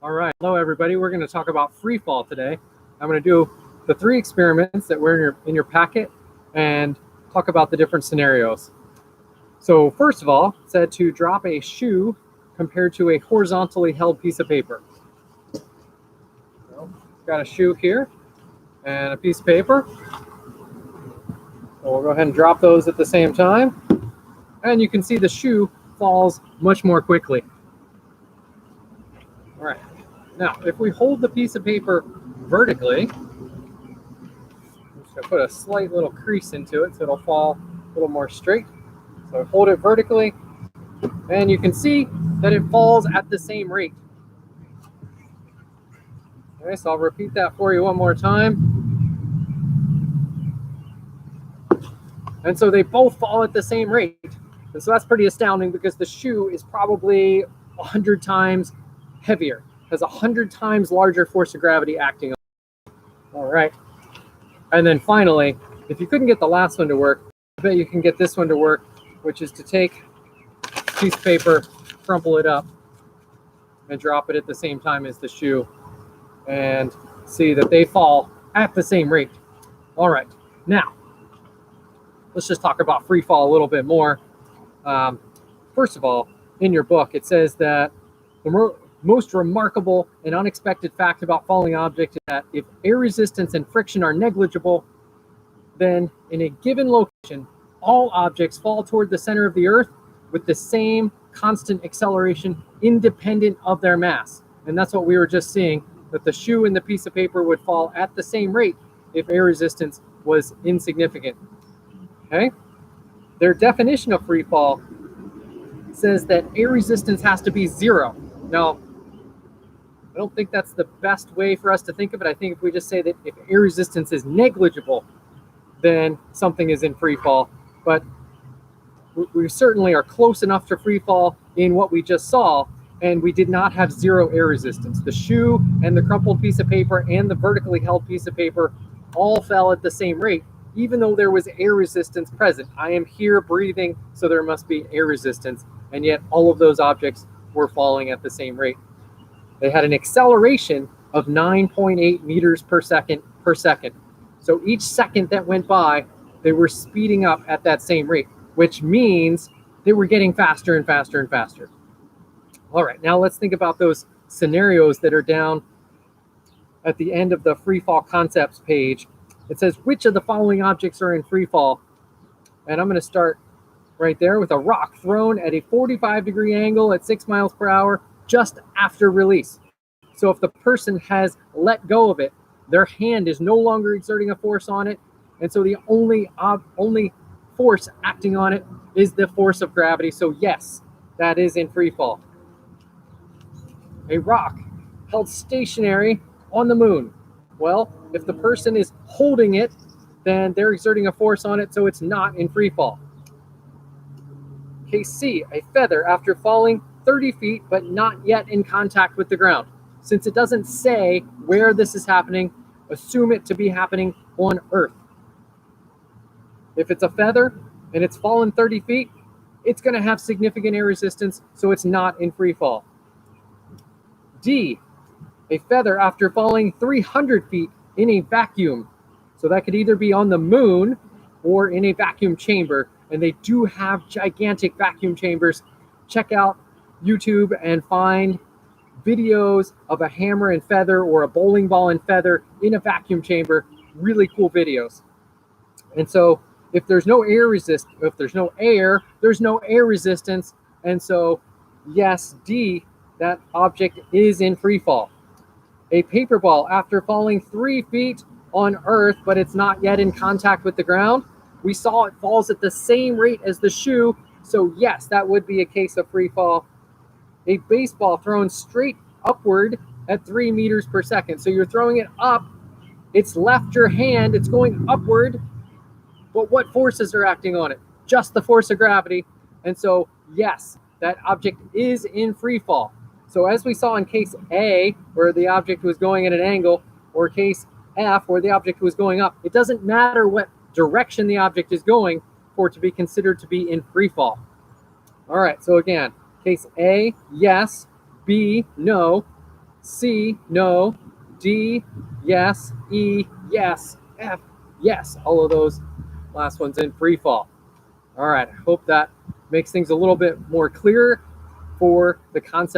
All right, hello everybody. We're going to talk about free fall today. I'm going to do the 3 experiments that were in your packet and talk about the different scenarios. So first of all, it said to drop a shoe compared to a horizontally held piece of paper. So, got a shoe here and a piece of paper. So we'll go ahead and drop those at the same time. And you can see the shoe falls much more quickly. All right. Now, if we hold the piece of paper vertically, I'm just going to put a slight little crease into it so it'll fall a little more straight. So hold it vertically, and you can see that it falls at the same rate. Okay, so I'll repeat that for you one more time. And so they both fall at the same rate. And so that's pretty astounding because the shoe is probably 100 times heavier, has 100 times larger force of gravity acting on it. All right. And then finally, if you couldn't get the last one to work, I bet you can get this one to work, which is to take a piece of paper, crumple it up, and drop it at the same time as the shoe, and see that they fall at the same rate. All right. Now, let's just talk about free fall a little bit more. First of all, in your book, it says that the most remarkable and unexpected fact about falling objects is that if air resistance and friction are negligible, then in a given location, all objects fall toward the center of the Earth with the same constant acceleration independent of their mass. And that's what we were just seeing, that the shoe and the piece of paper would fall at the same rate if air resistance was insignificant. Okay? Their definition of free fall says that air resistance has to be 0. Now, I don't think that's the best way for us to think of it. I think if we just say that if air resistance is negligible, then something is in free fall. But we certainly are close enough to free fall in what we just saw, and we did not have 0 air resistance. The shoe and the crumpled piece of paper and the vertically held piece of paper all fell at the same rate, even though there was air resistance present. I am here breathing, so there must be air resistance, and yet all of those objects were falling at the same rate. They had an acceleration of 9.8 meters per second. So each second that went by, they were speeding up at that same rate, which means they were getting faster and faster and faster. All right, now let's think about those scenarios that are down at the end of the free fall concepts page. It says, which of the following objects are in free fall? And I'm going to start right there with a rock thrown at a 45-degree angle at 6 miles per hour just after release. So if the person has let go of it, their hand is no longer exerting a force on it, and so the only force acting on it is the force of gravity. So yes, that is in free fall. A rock held stationary on the moon. Well, if the person is holding it, then they're exerting a force on it, so it's not in free fall. Case C, a feather after falling 30 feet but not yet in contact with the ground. Since it doesn't say where this is happening, assume it to be happening on Earth. If it's a feather and it's fallen 30 feet, it's going to have significant air resistance, so it's not in free fall. D, a feather after falling 300 feet in a vacuum. So that could either be on the moon or in a vacuum chamber, and they do have gigantic vacuum chambers. Check out YouTube and find videos of a hammer and feather or a bowling ball and feather in a vacuum chamber. Really cool videos. And so if there's no air there's no air resistance. And so yes, D, that object is in free fall. A paper ball after falling 3 feet on Earth, but it's not yet in contact with the ground. We saw it falls at the same rate as the shoe. So yes, that would be a case of free fall. A baseball thrown straight upward at 3 meters per second. So you're throwing it up. It's left your hand. It's going upward. But what forces are acting on it? Just the force of gravity. And so yes, that object is in free fall. So as we saw in case A, where the object was going at an angle, or case F, where the object was going up, it doesn't matter what direction the object is going for it to be considered to be in free fall. All right, so again, case A, yes. B, no. C, no. D, yes. E, yes. F, yes. All of those last ones in free fall. All right, I hope that makes things a little bit more clear for the concept